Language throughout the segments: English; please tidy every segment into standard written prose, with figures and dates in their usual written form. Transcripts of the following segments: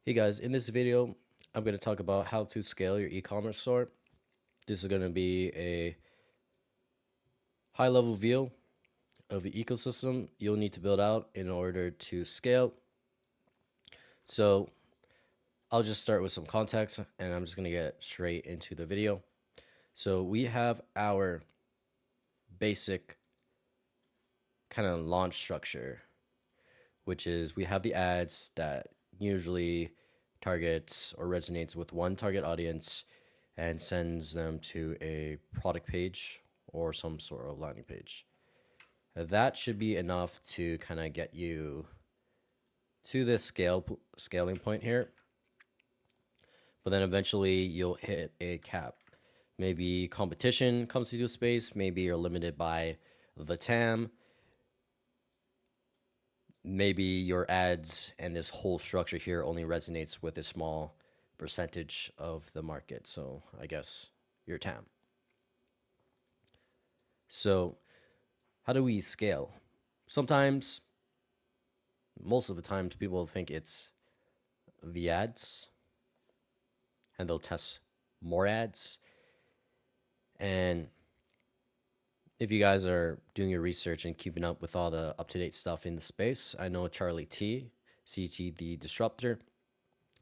Hey guys, in this video, I'm going to talk about how to scale your e-commerce store. This is going to be a high-level view of the ecosystem you'll need to build out in order to scale. So I'll just start with some context and I'm just going to get straight into the video. So we have our basic kind of launch structure, which is we have the ads that usually targets or resonates with one target audience and sends them to a product page or some sort of landing page. That should be enough to kind of get you to this scaling point here. But then eventually you'll hit a cap. Maybe competition comes to your space. Maybe you're limited by the TAM. Maybe your ads and this whole structure here only resonates with a small percentage of the market. So I guess your TAM. So how do we scale? Sometimes, most of the times, people think it's the ads and they'll test more ads. And if you guys are doing your research and keeping up with all the up-to-date stuff in the space, I know Charlie T, CT the Disruptor,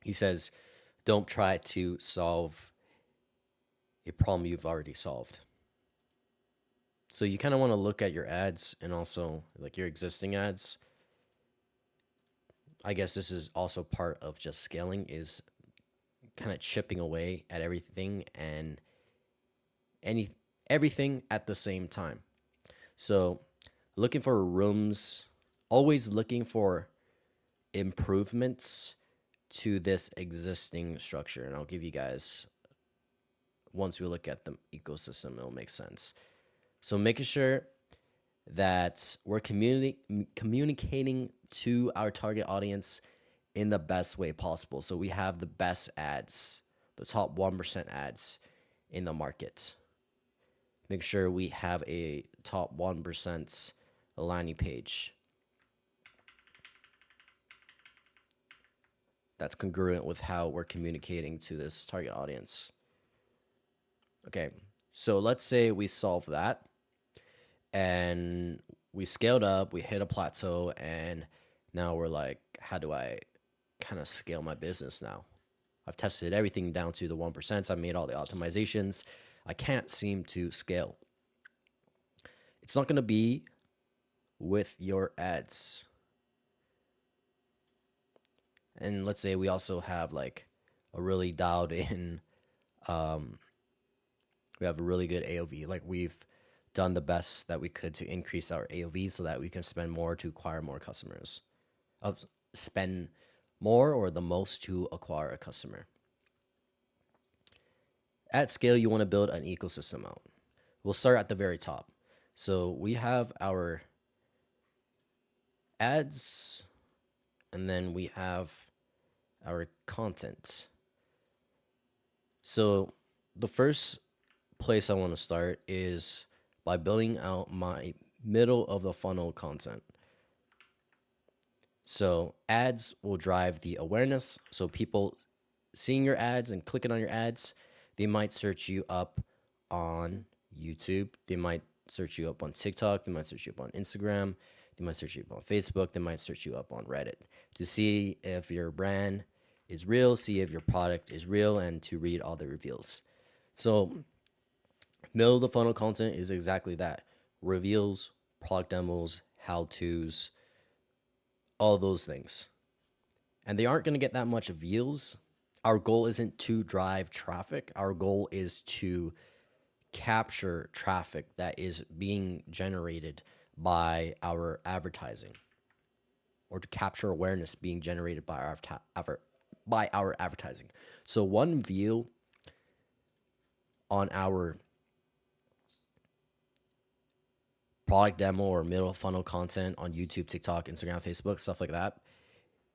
he says, don't try to solve a problem you've already solved. So you kind of want to look at your ads and also like your existing ads. I guess this is also part of just scaling, is kind of chipping away at everything and everything at the same time. So looking for rooms, always looking for improvements to this existing structure. And I'll give you guys, once we look at the ecosystem, it'll make sense. So making sure that we're communicating to our target audience in the best way possible. So we have the best ads, the top 1% ads in the market. Make sure we have a top 1% landing page that's congruent with how we're communicating to this target audience. Okay, so let's say we solve that and we scaled up, we hit a plateau, and now we're like, how do I kind of scale my business now? I've tested everything down to the 1%. I've made all the optimizations. I can't seem to scale. It's not going to be with your ads. And let's say we also have like a really dialed in, we have a really good AOV. Like we've done the best that we could to increase our AOV so that we can spend more to acquire more customers. Spend more or the most to acquire a customer. At scale, you want to build an ecosystem out. We'll start at the very top. So we have our ads, and then we have our content. So the first place I want to start is by building out my middle of the funnel content. So ads will drive the awareness. So people seeing your ads and clicking on your ads, they might search you up on YouTube. They might search you up on TikTok. They might search you up on Instagram. They might search you up on Facebook. They might search you up on Reddit to see if your brand is real, see if your product is real, and to read all the reviews. So middle of the funnel content is exactly that. Reviews, product demos, how-tos, all those things. And they aren't going to get that much views. Our goal isn't to drive traffic. Our goal is to capture traffic that is being generated by our advertising, or to capture awareness being generated by our advertising. So one view on our product demo or middle funnel content on YouTube, TikTok, Instagram, Facebook, stuff like that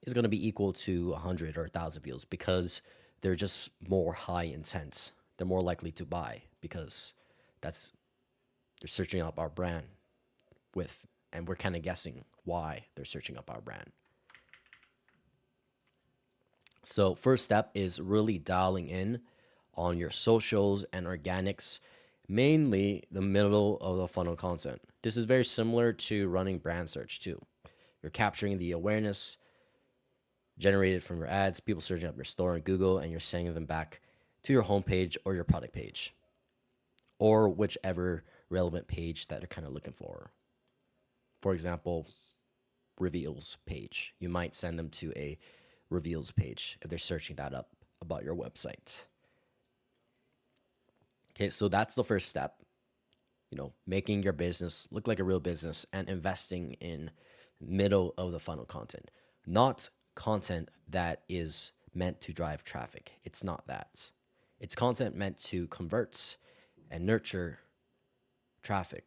is going to be equal to 100 or 1,000 views because they're just more high intent. They're more likely to buy because they're searching up our brand and we're kind of guessing why they're searching up our brand. So first step is really dialing in on your socials and organics, mainly the middle of the funnel content. This is very similar to running brand search too. You're capturing the awareness generated from your ads, people searching up your store in Google, and you're sending them back to your homepage or your product page or whichever relevant page that they're kind of looking for. For example, reveals page. You might send them to a reveals page if they're searching that up about your website. Okay, so that's the first step. Making your business look like a real business and investing in middle of the funnel content, not content that is meant to drive traffic. It's not that. It's content meant to convert and nurture traffic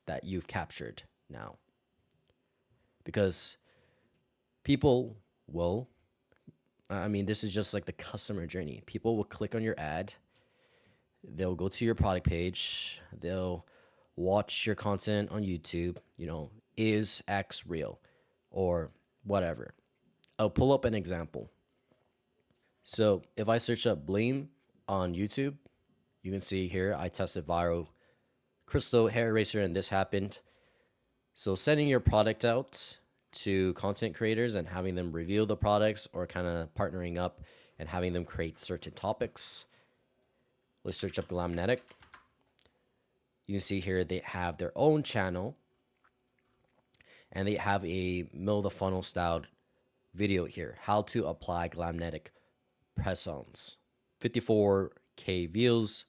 that you've captured now. Because people will, this is just like the customer journey. People will click on your ad, they'll go to your product page, they'll watch your content on YouTube, is X real or whatever. I'll pull up an example. So if I search up Blyuss on YouTube, you can see here I tested viral crystal hair eraser and this happened. So sending your product out to content creators and having them review the products or kind of partnering up and having them create certain topics. Let's search up Glamnetic. You can see here they have their own channel and they have a middle of the funnel styled video here. How to apply Glamnetic press-ons. 54K views.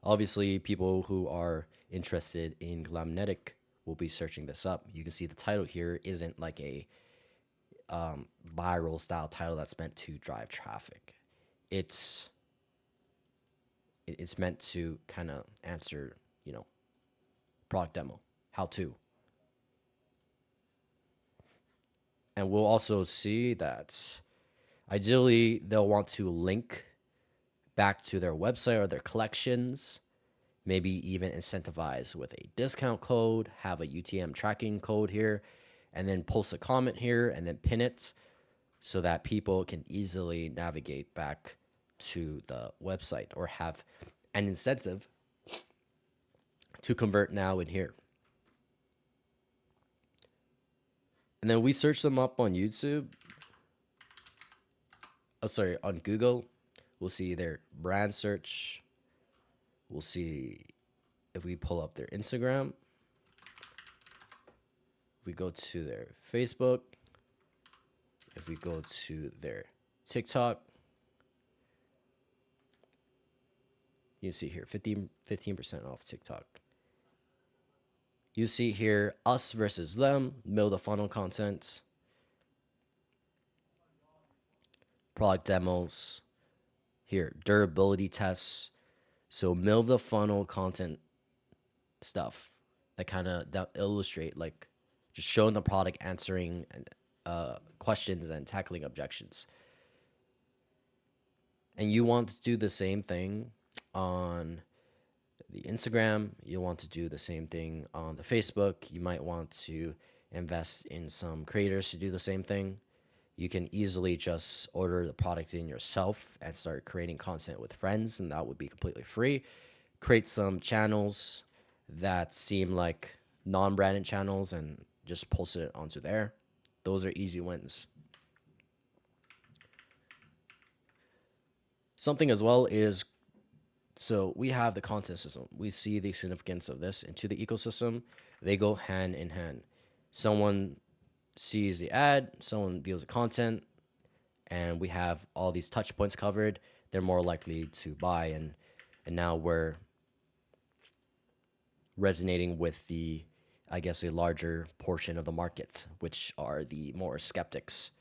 Obviously, people who are interested in Glamnetic will be searching this up. You can see the title here isn't like a viral style title that's meant to drive traffic. It's meant to kind of answer, product demo, how to. And we'll also see that ideally they'll want to link back to their website or their collections, maybe even incentivize with a discount code, have a UTM tracking code here, and then post a comment here and then pin it so that people can easily navigate back to the website or have an incentive to convert now in here. And then we search them up on YouTube. On Google. We'll see their brand search. We'll see if we pull up their Instagram. If we go to their Facebook. If we go to their TikTok. You see here 15% off TikTok. You see here us versus them, middle of the funnel content, product demos, here durability tests. So middle of the funnel content stuff that kind of illustrate like just showing the product, answering questions and tackling objections. And you want to do the same thing on the Instagram. You want to do the same thing on the Facebook. You might want to invest in some creators to do the same thing. You can easily just order the product in yourself and start creating content with friends, and that would be completely free. Create some channels that seem like non-branded channels and just post it onto there. Those are easy wins. Something as well is, so we have the content system. We see the significance of this into the ecosystem. They go hand in hand. Someone sees the ad, someone views the content, and we have all these touch points covered. They're more likely to buy, and now we're resonating with the, I guess, a larger portion of the market, which are the more skeptics.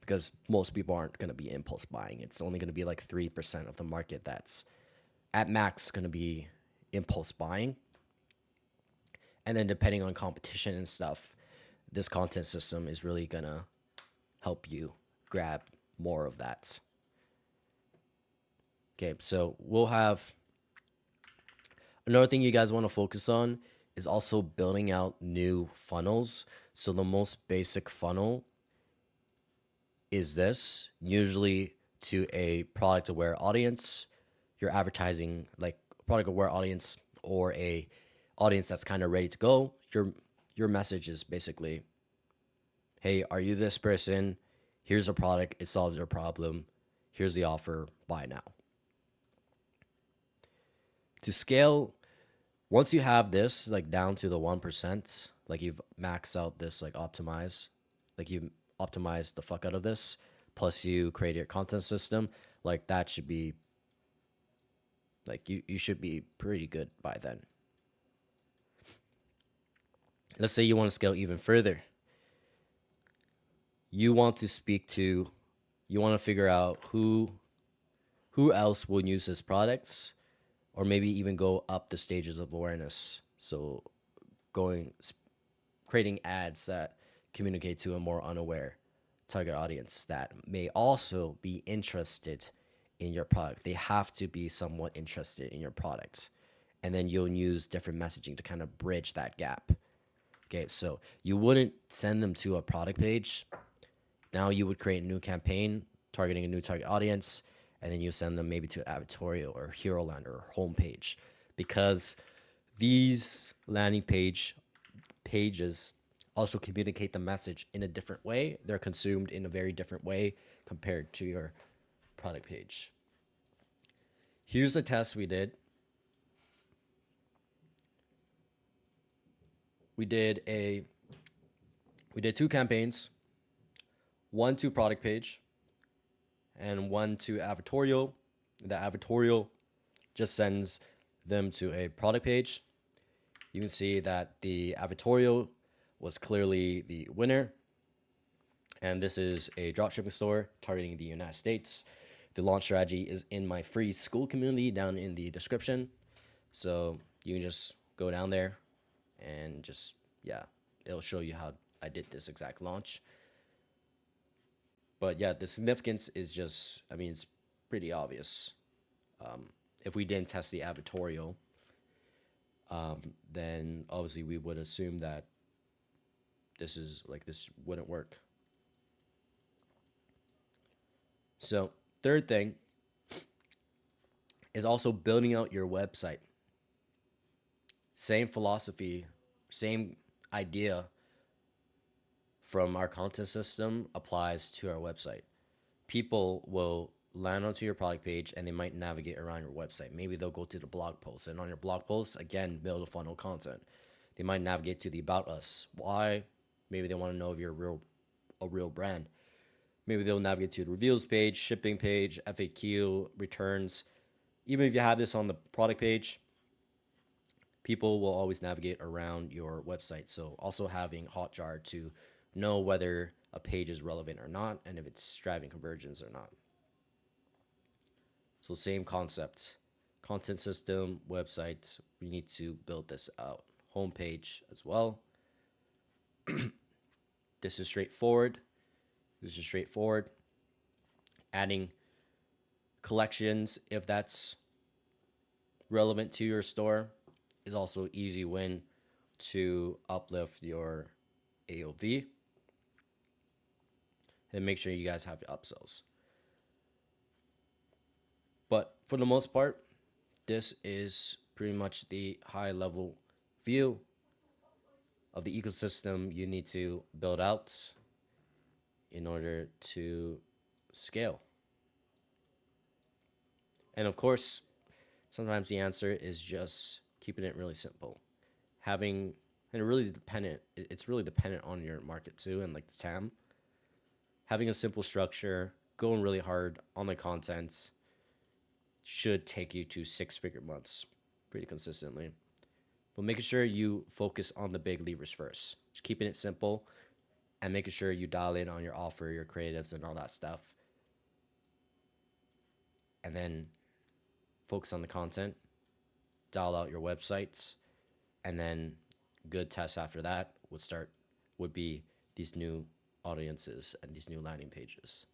Because most people aren't going to be impulse buying. It's only going to be like 3% of the market that's at max going to be impulse buying. And then depending on competition and stuff, this content system is really going to help you grab more of that. Okay, so we'll have another thing you guys want to focus on is also building out new funnels. So the most basic funnel is this usually to a product aware audience. You're advertising like a product aware audience or a audience that's kind of ready to go. Your message is basically, hey, are you this person? Here's a product, it solves your problem. Here's the offer, buy now. To scale, once you have this like down to the 1%, like you've maxed out this like optimize, like you optimize the fuck out of this, plus you create your content system, like that should be like you should be pretty good by then. Let's say you want to scale even further. You want to speak to, you want to figure out who else will use his products, or maybe even go up the stages of awareness. So going creating ads that communicate to a more unaware target audience that may also be interested in your product. They have to be somewhat interested in your products. And then you'll use different messaging to kind of bridge that gap. Okay, so you wouldn't send them to a product page. Now you would create a new campaign targeting a new target audience, and then you send them maybe to advertorial or hero land or homepage, because these landing pages also communicate the message in a different way. They're consumed in a very different way compared to your product page. Here's a test we did. We did two campaigns, one to product page and one to advertorial. The advertorial just sends them to a product page. You can see that the advertorial was clearly the winner. And this is a dropshipping store targeting the United States. The launch strategy is in my free school community down in the description. So you can just go down there and just, yeah, it'll show you how I did this exact launch. But yeah, the significance is just, I mean, it's pretty obvious. If we didn't test the advertorial, then obviously we would assume that this wouldn't work. So third thing is also building out your website. Same philosophy, same idea from our content system applies to our website. People will land onto your product page and they might navigate around your website. Maybe they'll go to the blog post, and on your blog post, again, build a funnel content. They might navigate to the About Us. Why? Maybe they want to know if you're a real brand. Maybe they'll navigate to the reviews page, shipping page, FAQ, returns. Even if you have this on the product page, people will always navigate around your website. So also having Hotjar to know whether a page is relevant or not, and if it's driving conversions or not. So same concept, content system, website, we need to build this out. Homepage as well. This is straightforward. Adding collections, if that's relevant to your store, is also an easy win to uplift your AOV. And make sure you guys have your upsells. But for the most part, this is pretty much the high level view of the ecosystem you need to build out in order to scale. And of course, sometimes the answer is just keeping it really simple. It's really dependent on your market too, and like the TAM. Having a simple structure, going really hard on the contents should take you to 6-figure months pretty consistently. But making sure you focus on the big levers first. Just keeping it simple and making sure you dial in on your offer, your creatives, and all that stuff. And then focus on the content, dial out your websites, and then good tests after that would be these new audiences and these new landing pages.